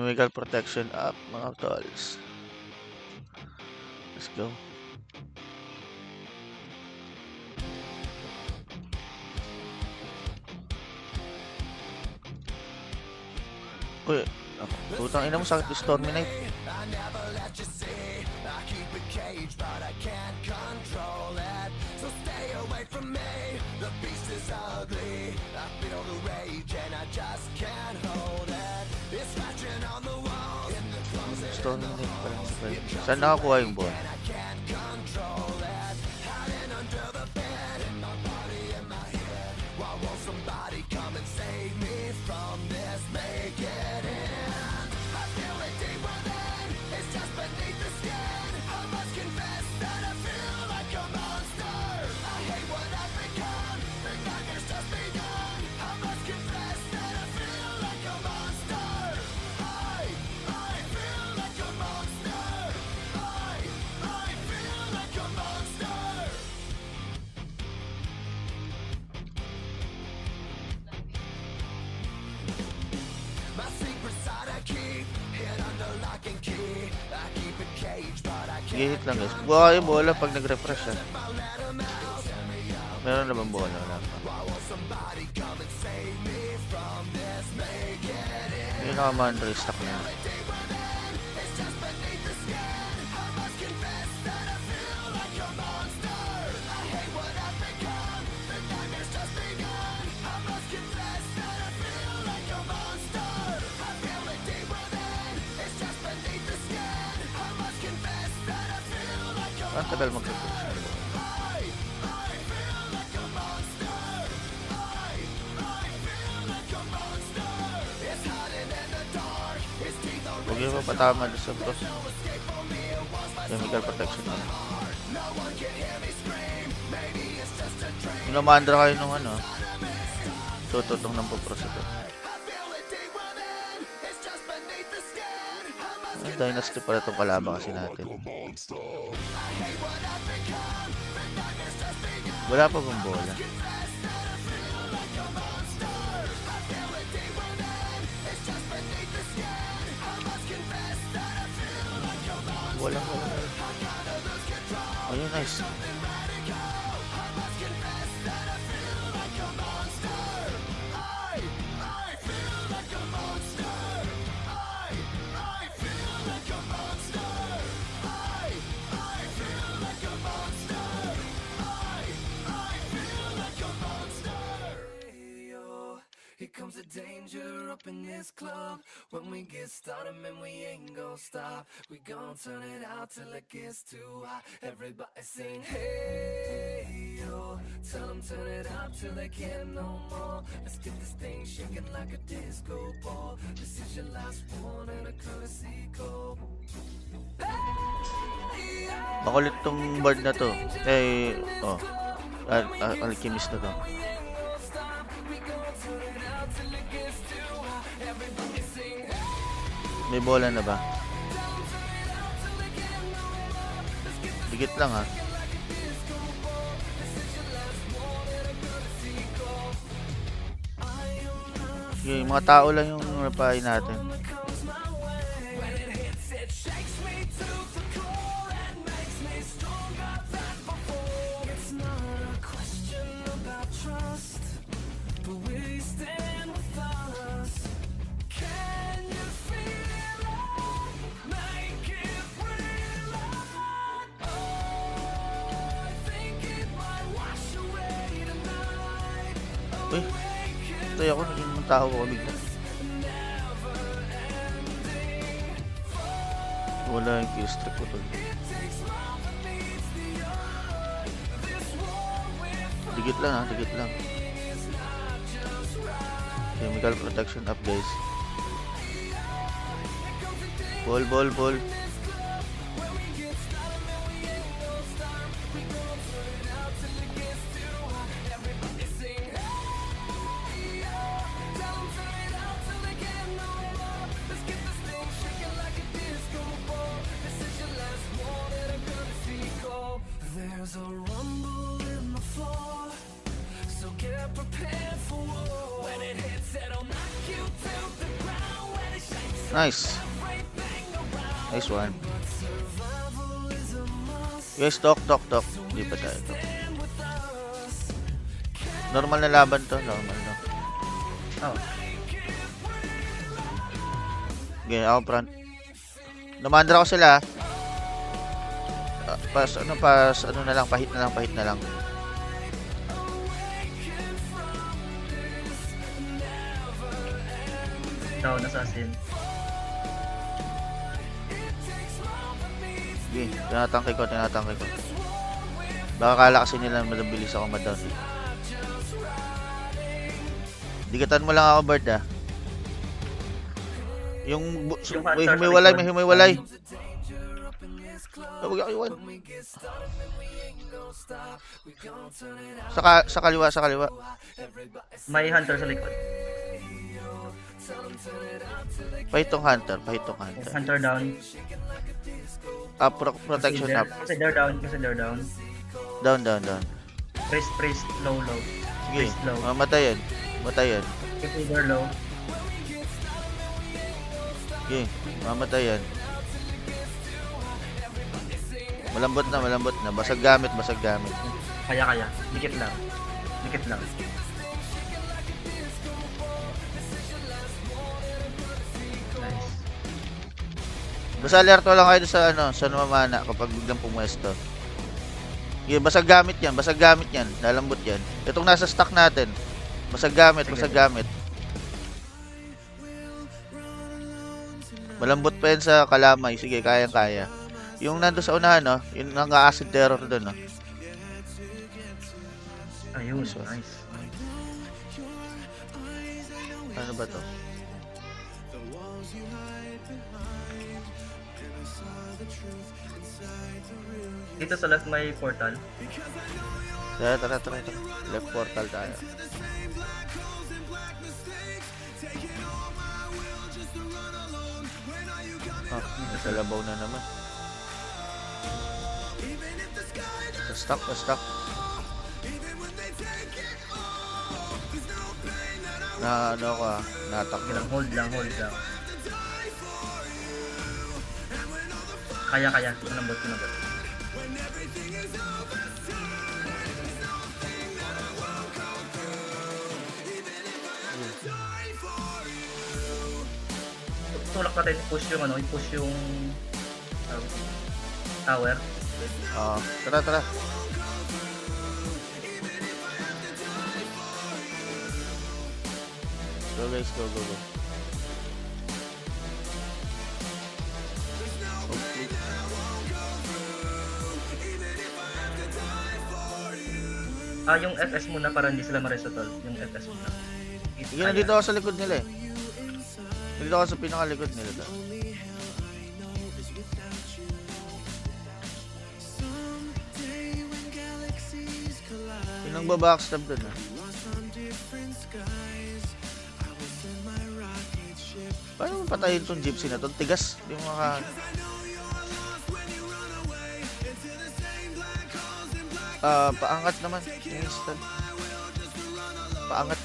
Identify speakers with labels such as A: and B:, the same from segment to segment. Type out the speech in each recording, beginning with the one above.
A: Chemical protection up mga tolls. Let's go. Uy, putang ina mo, sakit yung Stormy Knight. Stormy Knight pa lang. Saan nakakuha yung ball? Gihit lang guys. Buha kayo bola pag nag-refresh ha. Meron na bang bola? Wala pa. Hindi nakaman restock na yun. Ang tagal mag-refresh. Huwag yung mapatama doon sa bros. Chemical protection na. Minamandra kayo nung ano. Tututong ng pupros ito. Dynasty pala itong kalaban kasi natin. Wala pa bang bola? Wala. Ayun, nice.
B: Comes the danger up in this club. When we get started, man, we ain't gon' stop. We gon' turn it out till it gets too hot. Everybody sing, hey, yo. Tell them turn it up till they can't no more. Let's get this thing shaking like a disco ball. This is your last one and a courtesy call.
A: Makulit tong board na to. Alchemist na to. May bola na ba? Bigit lang ha. Yung mga tao lang yung napahin natin. Uy, tayo ako, naging mga tao ko bigla. Wala yung kill streak ko to. Digit lang ha, digit lang. Chemical protection up guys. Ball.
B: There's a rumble in the floor, so get prepared for war. When it hits, it'll knock you to the ground. When it shakes
A: Nice. Nice one. Guys, talk. Hindi pa tayo talk. Normal na laban to. Normal no.
C: Oh.
A: Okay, ako front. Namandra ko sila. Pas ano na lang, pahit na lang.
C: Down assassin.
A: Okay, tinatangke ko. Baka kala kasi nila mabilis ako madown. Digatan mo lang ako, Bird, ah. Yung may humiwalay. Huwag ako iwan. Sa kaliwa.
C: May hunter sa likod.
A: Pahitong hunter.
C: Hunter down.
A: Protection up.
C: Consider down.
A: Down.
C: Priest, low.
A: Sige,
C: Priest low.
A: matayan.
C: Consider low.
A: Sige, mamatayan. Malambot na. Basag gamit.
C: Kaya. Dikit lang. Nice.
A: Basta alerto lang kayo sa sa namamana kapag biglang pumuesto. Sige, basag gamit yan. Lalambot yan. Itong nasa stock natin. Basag gamit. Malambot pa yan sa kalamay. Sige, kayang-kaya. Yung nando sa unahan, no? Yung nang-acid terror doon, no?
C: Ayun, nice.
A: Ano ba to?
C: Dito sa left may portal.
A: Tara. Left portal tayo. Nasa labaw na naman. Stuck. Natak
C: Sige lang, hold lang. Kaya. Manambot. Tulak natin, i-push yung tower.
A: Tara. Go guys, go.
C: Yung FS muna para hindi sila ma-resotol. Yung FS muna.
A: Sige, nandito ako sa likod nila eh. Nandito ako sa pinakalikod nila to. Yung nang babackstab dun ah. Paano mo patayin tong gypsy na to? Tigas. Hindi mo maka... paangat naman. Instant. Paangat.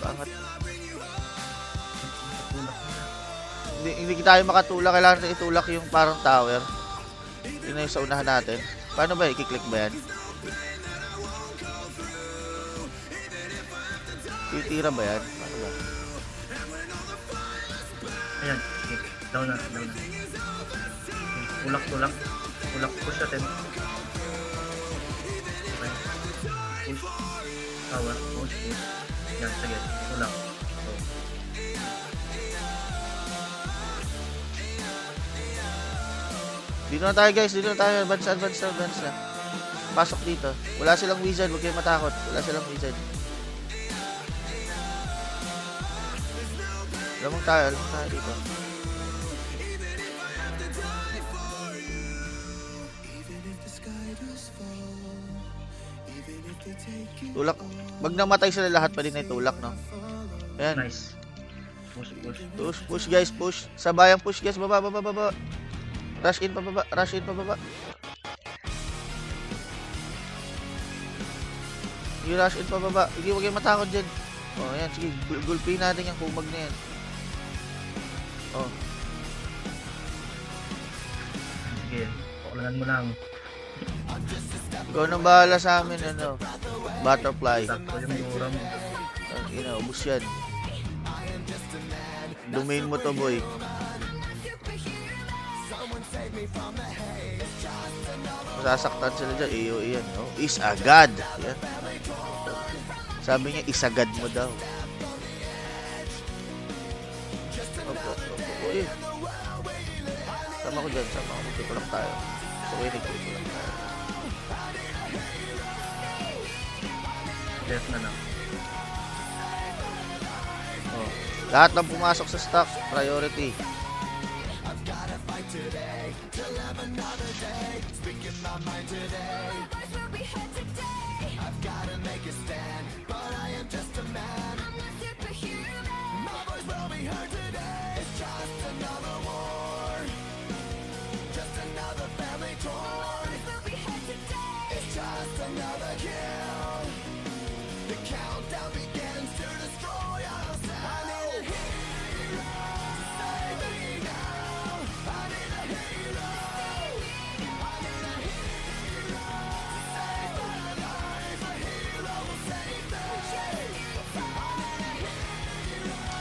A: Hindi tayo makatulak. Kailangan natin itulak yung parang tower. Yun na yung sa unahan natin. Paano ba? I-click ba yan? Titira ba yan? Paano ba?
C: Ayan, sige. Down na. Tulak. Push natin. Okay. Push. Tower. Push. Yan, sige. Tulak. So.
A: Dito na tayo guys. Advance na. Pasok dito. Wala silang wizard. Huwag kayong matakot. Wala silang wizard. Alam mo tayo dito. Tulak. Wag namatay sila lahat pa din na itulak, no? Ayan.
C: Nice.
A: Push guys, push. Sabayang push guys, baba. Rush in pababa. Yung rush in pababa. Hindi, huwag kayong matakot dyan. Ayan, sige, gulpihin natin yung kumag na yan.
C: sige. Pakulangan mo lang.
A: Ikaw nang bahala sa amin, ano. Butterfly.
C: Sakto yung yura mo.
A: Ubus yan. Domain mo to, boy. Masasaktan sila dyan. AOE yan. No? Is agad. Yan. Sabi niya, isagad mo daw. Opo. Uy. Sama ko dyan. Sama ko. Magtutulak tayo. So, nagtutulak tayo.
C: Left na lang.
A: Oh. Lahat ng pumasok sa stock, priority.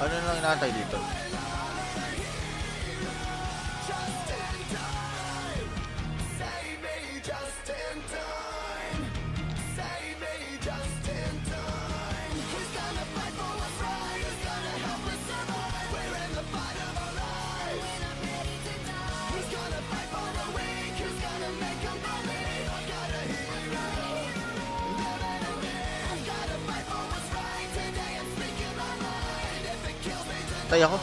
A: Ano lang inaantay dito? Tay ako.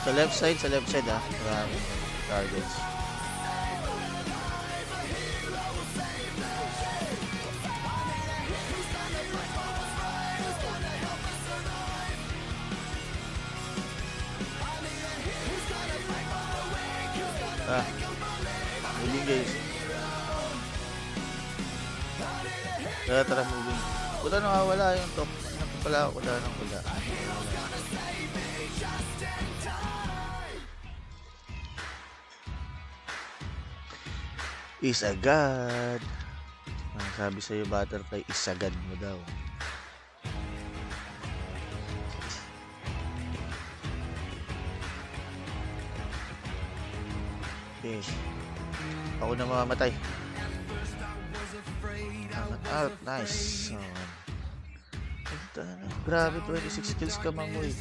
A: Sa left side ah. Maraming targets. Moving guys. Tara, moving. Wala nakawala yung top. Wala nang wala. Isagad. Ang sabi sa'yo, Butterfly, isagad mo daw. Okay. Ako na mamamatay. Out. Nice. Grabe, 26 kills ka, mamoy.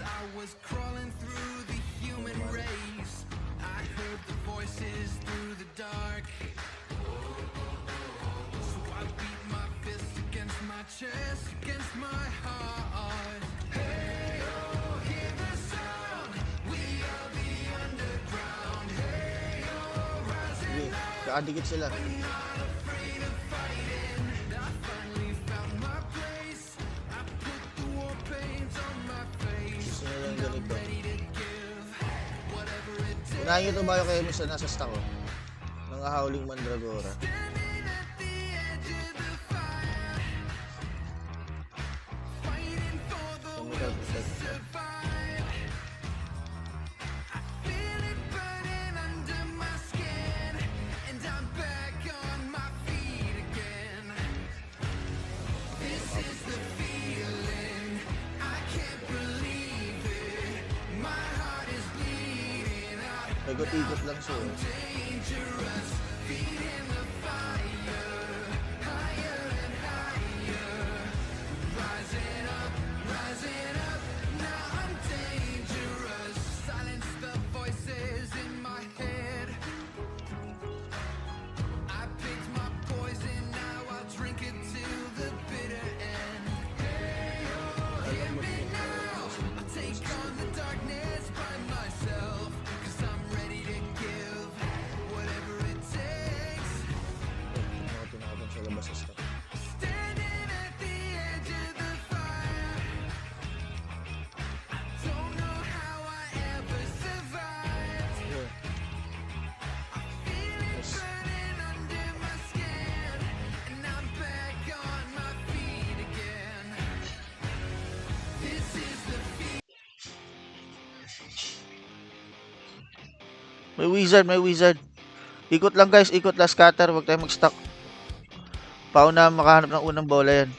A: Kakadikit sila. Gusto nyo lang ganito. Unahin nyo ito ba yung kayo sa nasa stock ko? Mga Howling Mandragora. Ikot-ikot lang siya. May wizard, may wizard. Ikot lang guys, ikot lang, scatter, wag tayo mag-stuck. Pauna makahanap ng unang bola yan.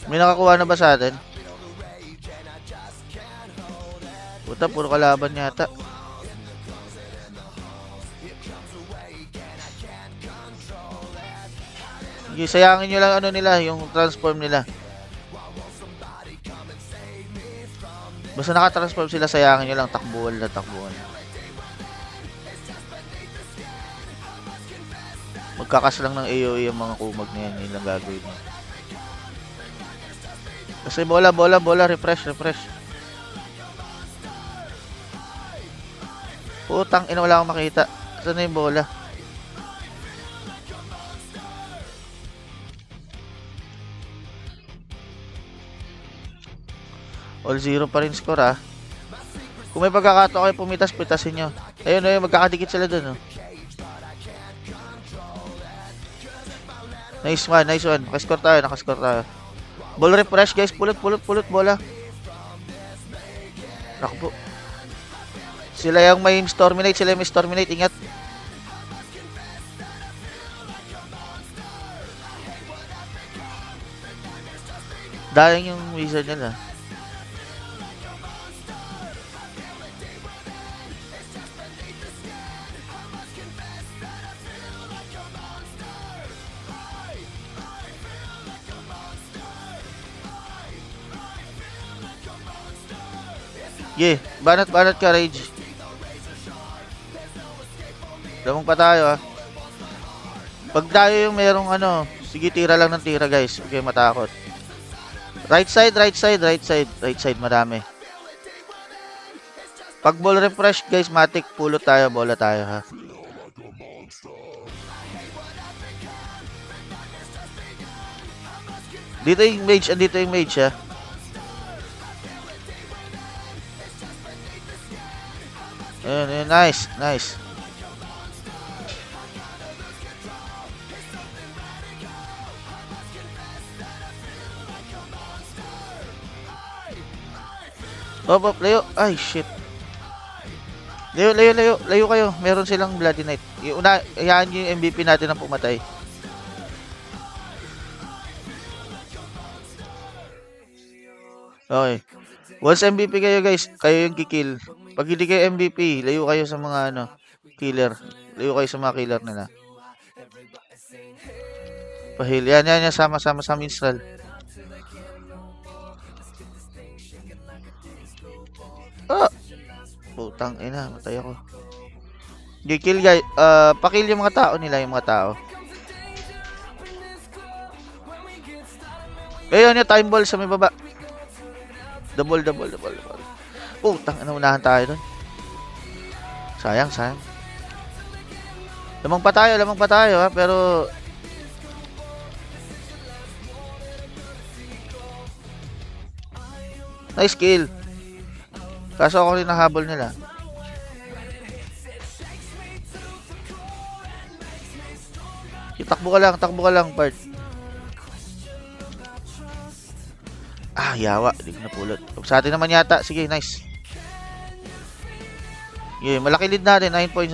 A: May nakakuha na ba sa atin? Puta, puro kalaban yata. Sige, sayangin nyo lang ano nila, yung transform nila. Basta nakatransform sila, sayangin nyo lang, takbuhan na takbuhan. Magkakas lang ng AoE yung mga kumag na yan, yun lang gagawin nyo. Kasi bola, refresh. Putang ina, wala akong makita. Saan na yung bola? All zero pa rin score ah. Kung may pagkakataon kayo pumitas, pitasin nyo. Ayun, ayun, magkakadikit sila dun oh. Nice one. Nakascore tayo. Ball refresh guys, pulot bola. Nakpo. Sila yung may Storminate, ingat. Dahil yung wizard nila. Yeah, banat ka, Rage. Lamang pa tayo ah. Pag tayo yung merong ano, sige tira lang ng tira guys. Huwag kayo matakot. Right side, madami. Pag ball refresh guys, matik, pulot tayo, bola tayo ha. Dito yung mage ha. Ayun, nice. Op, layo. Ay, shit. Layo kayo. Meron silang Bloody Knight. Hayaan nyo yung MVP natin na pumatay. Okay. Once MVP kayo guys, kayo yung kikill. Pag hindi kayo MVP, layo kayo sa mga ano, killer. Layo kayo sa mga killer nila. Pahil. Yan. Sama-sama sa minstrel. Ah! Putang ina, matay ako. Kikill guys. Pakill yung mga tao nila, yung mga tao. Ayun yung time ball sa may baba. Double. Putang ina, unahan tayo dun. Sayang. Lamang pa tayo ha, pero nice kill. Kaso ako rin nahabol nila. Takbo ka lang, part. Yawa. Hindi ko napulot. Sa atin naman yata. Sige, nice. Yeah, malaki lead natin. 9 points.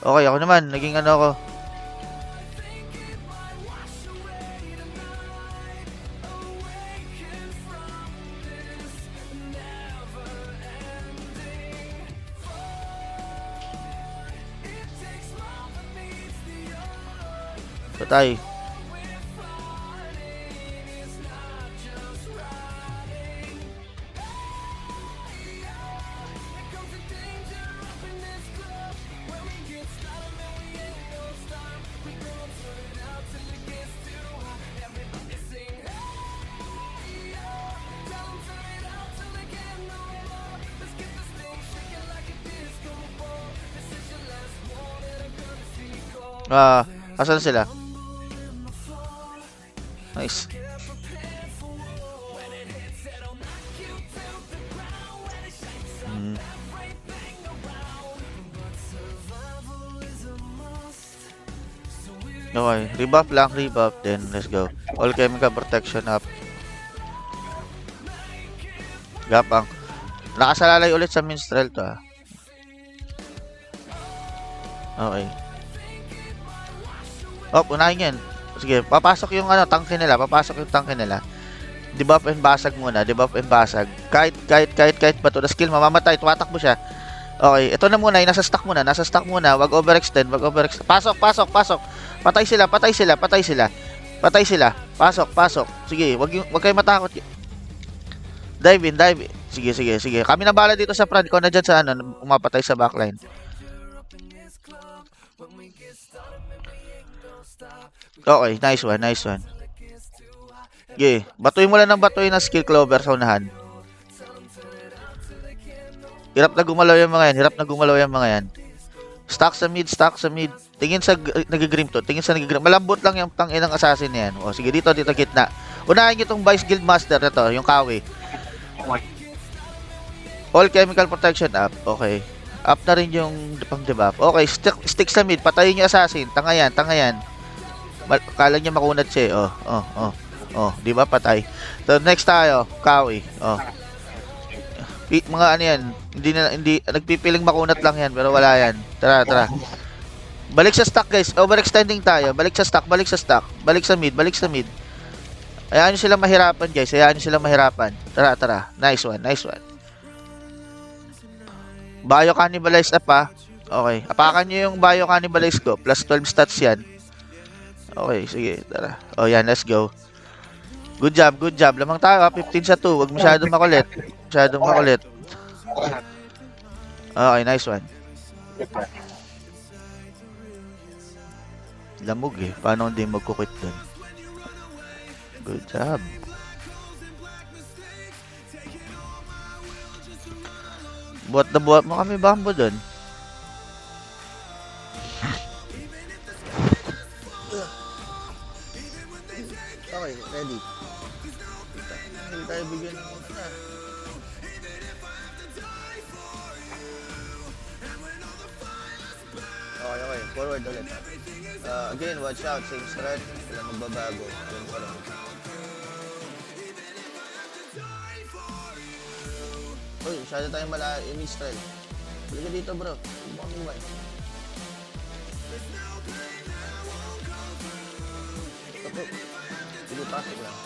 A: Okay, ako naman. Naging ano ako. Patay. Asan sila? Nice. Okay, rebuff lang, rebuff, then let's go. All chemical protection up. Gapang. Nakasalalay ulit sa minstrel to ah. Okay. Oh, unahin yan. Sige, papasok yung ano, tangke nila. Papasok yung tangke nila. Debuff and basag muna. Debuff and basag. Kahit ba to? The skill, mamamatay. Tumatakbo siya. Okay, ito na muna. Nasa stack muna. Nasa stack muna. Wag overextend. Wag overextend. Pasok. Patay sila. Pasok. Sige, wag kayo matakot. Dive in. Sige. Kami na bala dito sa front. Ikaw na dyan sa ano, umapatay sa backline. Okay, nice one. Yeah, batuin mo lang ng batuin na skill clover sa unahan. Hirap na gumalaw yung mga yan. Stack sa mid. Tingin sa nag-grim to. Malambot lang yung tanginang assassin na yan. O, sige, dito gitna. Unahin nyo itong Vice Guild Master na to, yung Kawi. All chemical protection up. Okay. Up na rin yung pang debuff. Okay, stick sa mid. Patayin yung assassin. Tanga yan. Kala niya makunat siya. Di ba patay? So next tayo, Kawi. Mga ano yan, hindi nagpipiling makunat lang yan pero wala yan. Tara. Balik sa stack guys. Overextending tayo. Balik sa stack. Balik sa mid. Hayaan niyo silang mahirapan guys. Tara. Nice one. Bio cannibalize up pa. Okay. Apakan niyo yung bio cannibalize ko. Plus 12 stats yan. Okay, sige. Tara. Oh, yan. Let's go. Good job. Lamang tayo. 15-2. Huwag masyadong makulit. Okay, nice one. Lamog eh. Paano hindi magkukit dun? Good job. Buhat mo kami bambo dun. Okay, ready. Hindi tayo bigyan ng ano na. Okay. Forward ulit. Again, watch out. Same strat. Wala magbabago. Ganun pa lang. Uy, masyado tayong mistral. Balik dito bro. Huwag mo kami iwan. Sige, pasok lang.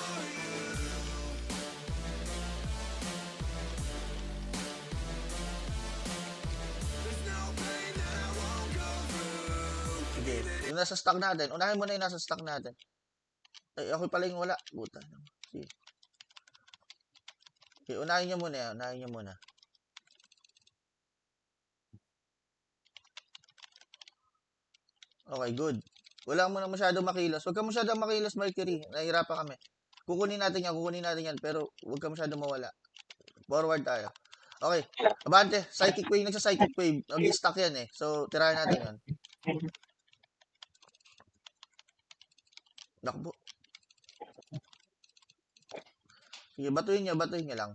A: Sige, yung nasa stock natin. Unahin mo na yung nasa stock natin. Ay, ako pala yung wala. Buta. Sige. Okay, unahin nyo muna. Okay, good. Wala mo na masyado makilos. Huwag ka masyado makilos, Mercury. Nahihirapan kami. Kukunin natin yan, pero huwag ka masyado mawala. Forward tayo. Okay, abante. Psychic Wave, nagsa-Psychic Wave. Mag-stack yan eh. So, tirahan natin yan. Nakbo. Sige, batuhin nyo lang.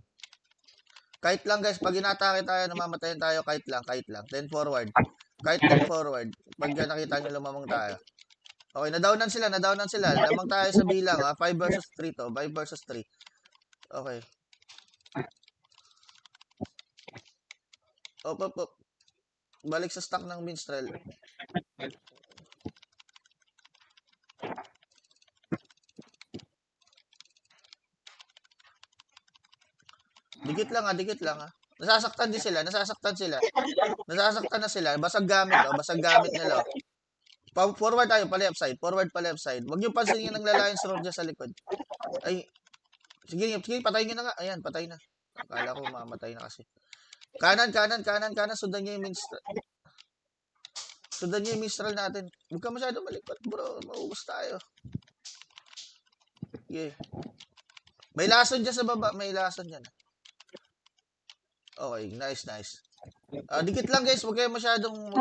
A: Kahit lang guys, pag inatake tayo, namamatayan tayo, kahit lang. Then forward. Kahit then forward. Pag nakita nyo lumamang tayo. Okay, nadownan sila. Lamang tayo sa bilang, ha? 5 versus 3 to. 5 versus 3. Okay. Op. Balik sa stock ng minstrel. Dikit lang ha. Nasasaktan sila. Nasasaktan na sila. Basag gamit nila. Forward tayo, pa left side. Huwag niyo pansinin yung naglalayan sa road dyan sa likod. Ay, sige, patayin nyo na nga. Ayan, patay na. Akala ko mamatay na kasi. Kanan. Sundan niyo yung minstrel natin. Huwag ka masyado malikot, bro. Maubos tayo. Okay. May lason dyan sa baba. Okay, nice. Dikit lang guys, huwag kayo masyadong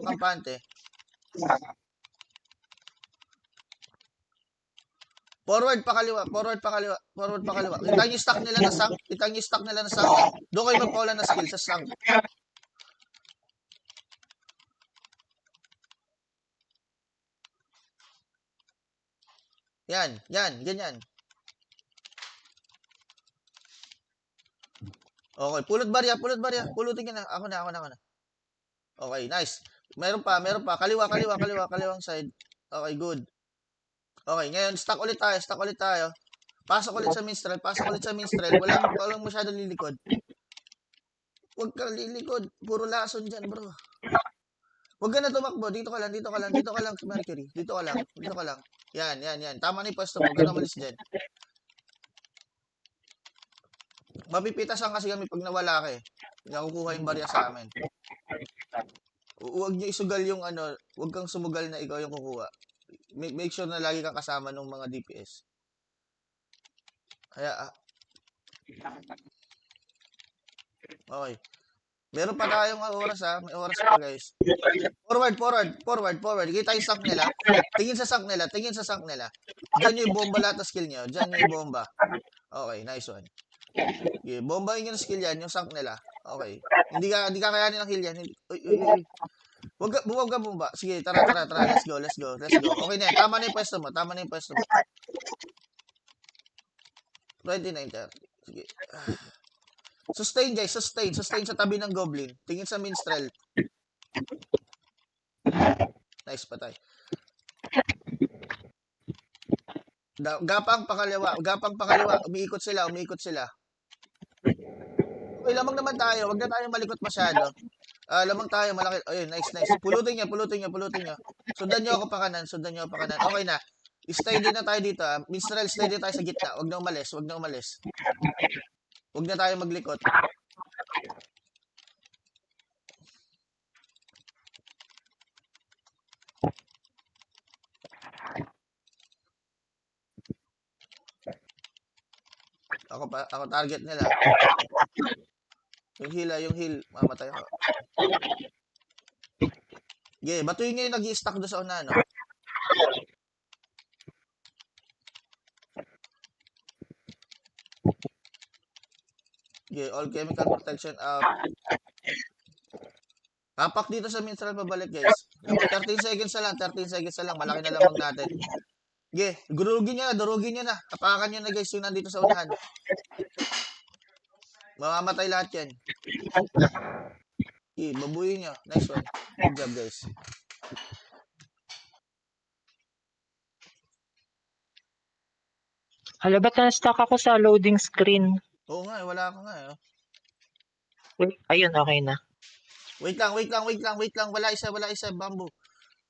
A: kampante. Forward pa kaliwa. Kita yung stack nila na sang. Doon kayo magpawala na skill sa sang. Yan, ganyan. Okay, pulot barya. Pulutin nyo na. Ako na. Okay, nice. Meron pa. Kaliwang side. Okay, good. Okay, ngayon, stack ulit tayo. Pasok ulit sa minstrel. Walang masyadong lilikod. Huwag kang lilikod. Puro lason dyan, bro. Huwag ka na tumakbo. Dito ka lang, Mercury. Dito ka lang. Yan. Tama na yung pwesto mo. Huwag ka na umalis dyan. Mapipitasan kasi kami pag nawala ka eh. Nakukuha yung barya sa amin. Huwag nyo isugal yung huwag kang sumugal na ikaw yung kukuha. Make sure na lagi kang kasama ng mga DPS. Kaya, okay. Meron pa tayong oras ha. May oras pa guys. Forward. Kita yung sank nila. Tingin sa sank nila. Diyan yung bomba lahat na skill nyo. Diyan yung bomba. Okay, nice one. Okay, bomba yung skill yan, yung sank nila. Okay. Hindi ka kayanin ng heal yan. Uy. Huwag ka bumaba. Sige, tara. Let's go. Okay na yan. Tama na yung pwesto mo. 29, 30. Sige. Sustain, guys. Sustain sa tabi ng goblin. Tingin sa minstrel. Nice, patay. Gapang pakaliwa. Umiikot sila. Okay, lamang naman tayo. Huwag na tayo malikot masyado. Lamang tayo, malaki. Ayun, nice. Pulutin nyo. Sundan nyo ako pa kanan. Okay na. Stay din na tayo dito. Minstrel, stay din tayo sa gitna. Huwag na umalis. Huwag na tayo maglikot. Ako target nila. Yung heal. Mamatay ako. Okay, batuyin nyo yung nag-i-stack doon sa una, no? Okay, all chemical protection up. Kapak dito sa minstrel pabalik, guys. 13 seconds na lang. Malaki na lamang natin. Okay, durugin nyo na. Kapakan nyo na, guys, yung nandito sa unahan. Mamamatay lahat yan. Okay, babuyin nyo. Nice one. Good job, guys.
D: Hala, ba't na-stuck ako sa loading screen?
A: Oo nga, wala ka nga.
D: Wait, ayun, okay na.
A: Wait lang. Wala isa, bamboo.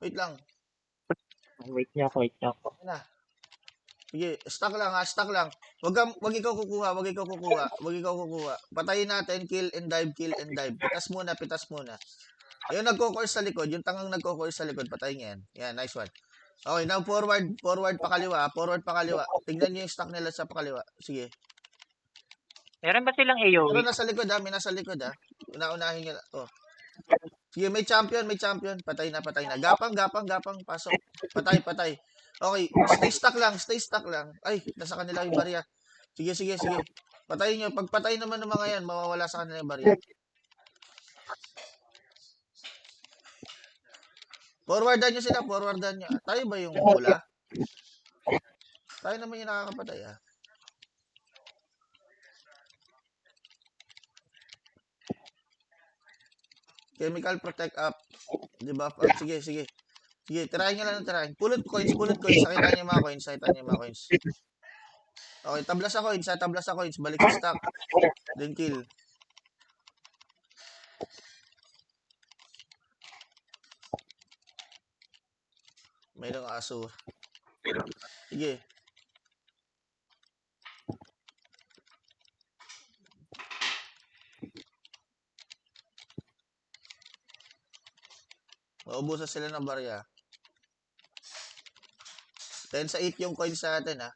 A: Wait lang.
D: Wait niyo ako.
A: Na. Sige, stock lang. Wag ikaw kukuha. Patayin natin, kill and dive. Pitas muna. Yung nagko-course sa likod, yung tangang nagko-course sa likod, patayin yan. Yan, nice one. Okay, now forward pa kaliwa. Tingnan niyo yung stock nila sa pakaliwa. Sige.
D: Meron ba silang
A: Pero
D: AoE?
A: may nasa likod ha. Unaunahin nyo. Oh. Sige, may champion. Patay na. Gapang. Pasok. Patay. Okay, stay stuck lang. Ay, nasa kanila yung barya. Sige. Patayin nyo. Pag patay naman ng mga yan, mawawala sa kanila yung barya. Forwardan nyo. Tayo ba yung hula? Tayo naman yung nakakapatay ah. Chemical protect up. Diba? Sige. Sige, tirahin nyo lang. Pulot coins. Sakitan nyo yung mga coins. Okay, tablas sa coins. Balik sa stock. Then kill. Mayroong aso. Sige. Maubusan sila ng barya. 10 sa 8 yung coins sa atin ha.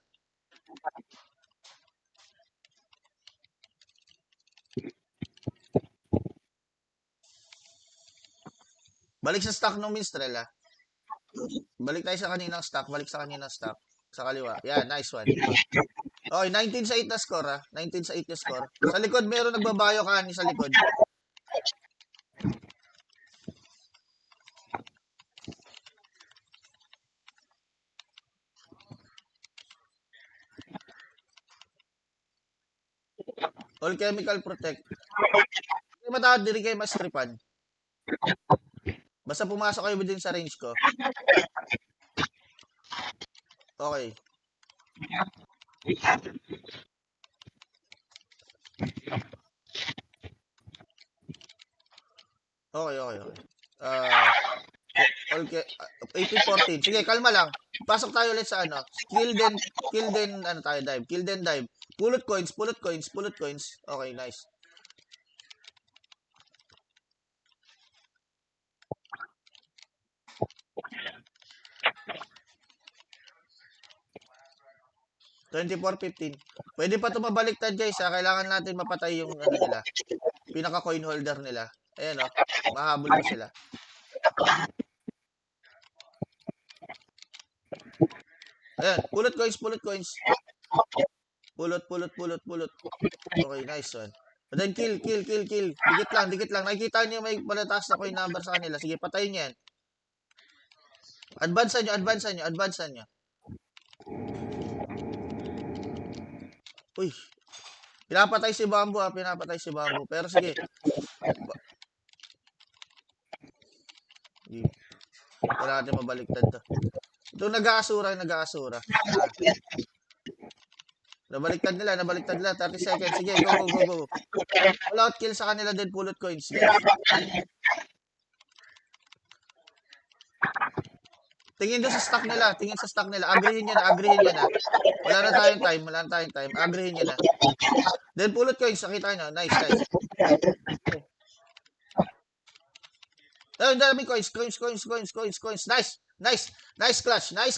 A: Balik sa stock ng minstrel ha. Balik tayo sa kaninang stock. Sa kaliwa. Yeah, nice one. Okay, 19 sa 8 na score ha. 19 sa 8 yung score. Sa likod meron nagbabayo kani sa likod. All chemical protect. Hindi matawad, di rin kayo mastripan. Basta pumasok kayo within sa range ko. Okay. Okay, okay, okay. All 18-14. Sige, kalma lang. Pasok tayo ulit sa ano. Kill then, ano tayo, dive. Kill then dive. Pulot coins, pulot coins, pulot coins. Okay, nice. $24.15. Pwede pa ito mabaliktad guys ha. Kailangan natin mapatay yung ano nila. Pinaka coin holder nila. Ayan o. Mahabol pa sila. Ayan. Pulot coins, pulot coins. Pulot, pulot, pulot, pulot. Okay, nice one. And then kill. Dikit lang. Nakikita niyo may malataas na coin number sa kanila. Sige, patayin yan. Advance nyo. Uy. Pinapatay si Bambo. Pero sige. Wala natin mabaliktad to. Ito nag-aasura. Nabaliktad nila. 30 seconds. Sige, go. All out kill sa kanila din pulot coins. Guys. Tingin sa stock nila. Agreehin nyo na. Wala na tayong time. Agreehin nyo na. Then pulot coins. Nakita nyo. Nice. Ayun, dami coins. Nice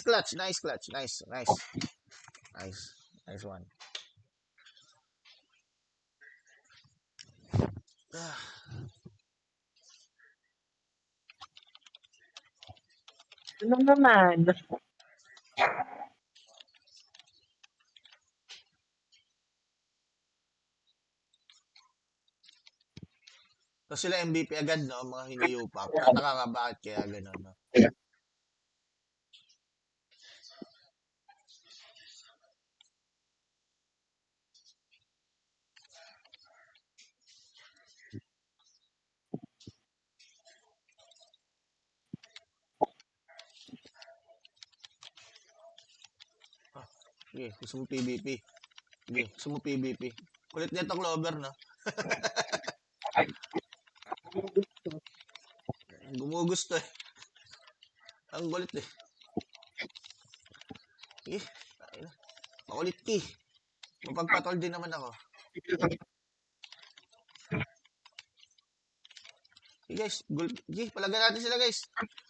A: clutch. Nice one.
D: Ano naman?
A: So sila MVP agad, no? Mga hiniyupak. Tataka ka bakit kaya gano'n, no? Sige, gusto mo PvP. Kulit nito Clover, no? Gumugusto eh. Ang kulit eh. Sige, makulit ki. Mapagpatol din naman ako. Sige guys, palagan natin sila guys.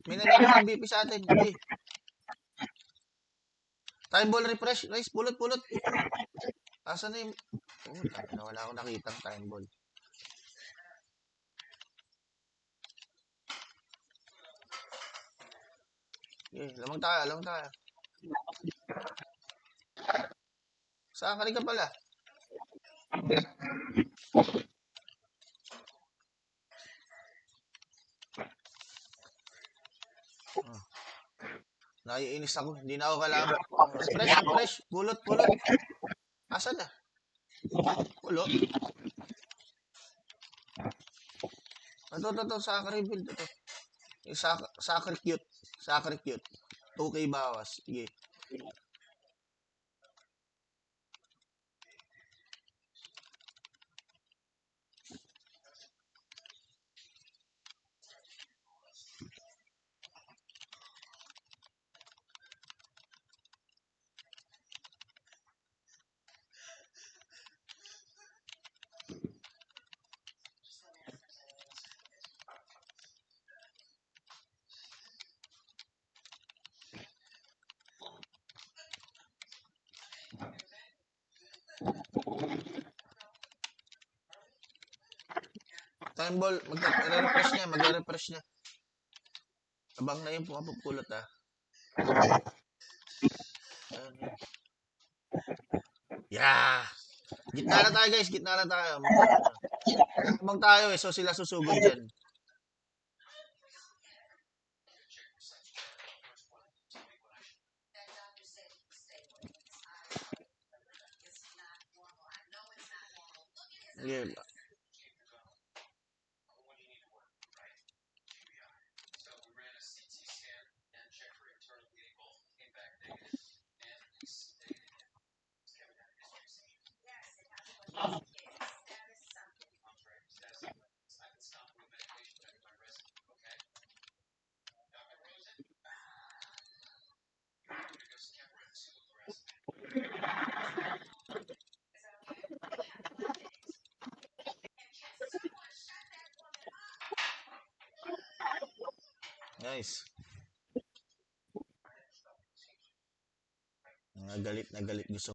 A: May nangyayang MVP sa atin. Sige. Time ball refresh. Guys, pulot. Asan na yung... wala akong nakitang time ball. Okay, lamang tayo. Saan ka pala? Naiinis ako. Hindi na ako kalaban. Fresh. Pulot. Asan na? Pulo. Ito. Sacre build ito. Yung sacre cute. 2K bawas. Sige. Time ball, magre-refresh niya. Abang na yung pumapupulot ah. Yeah! Gitna na tayo guys, Abang tayo eh, so sila susugod dyan. Yeah. Nice. Galit na galit gusto